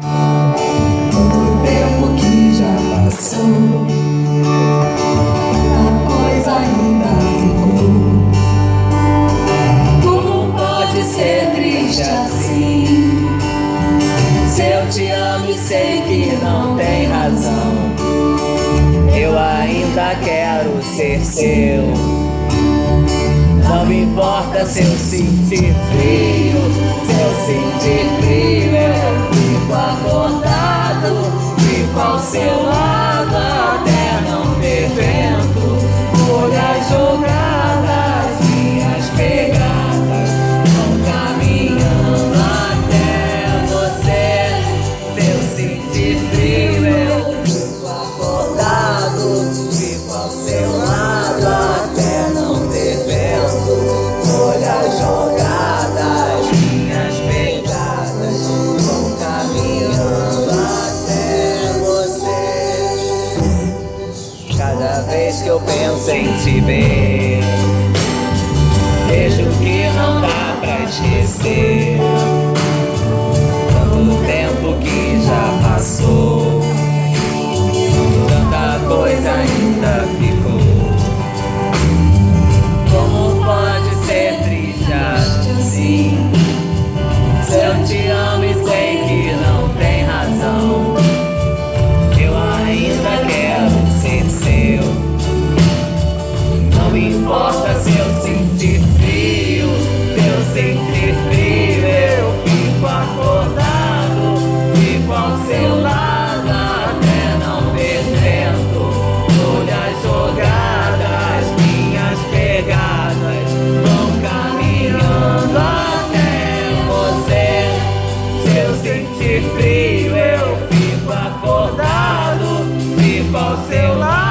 Tanto tempo que já passou, a coisa ainda ficou. Como pode ser triste assim? Se eu te amo e sei que não tem razão, eu ainda quero ser seu. Não me importa se eu sentir frio, se eu sentir frio eu fico acordado, fico ao seu lado até não ter vento. Folhas jogadas, minhas pegadas vão caminhando até você. Se eu sentir frio eu fico acordado, fico ao seu lado até não ter vento. Folhas jogadas, minhas pegadas vão caminhando até você. Cada vez que eu penso em te ver, vejo que não dá pra esquecer. Tanto tempo que já passou, tanta coisa ainda ficou. Como pode ser triste assim? Se eu te amo e sei que não tem razão, eu ainda quero ser seu. Não me importa se eu sentir frio, se eu sentir frio eu fico acordado, fico ao seu lado até não ter vento. Folhas jogadas, minhas pegadas vão caminhando até você. Se eu sentir frio eu fico acordado, fico ao seu lado.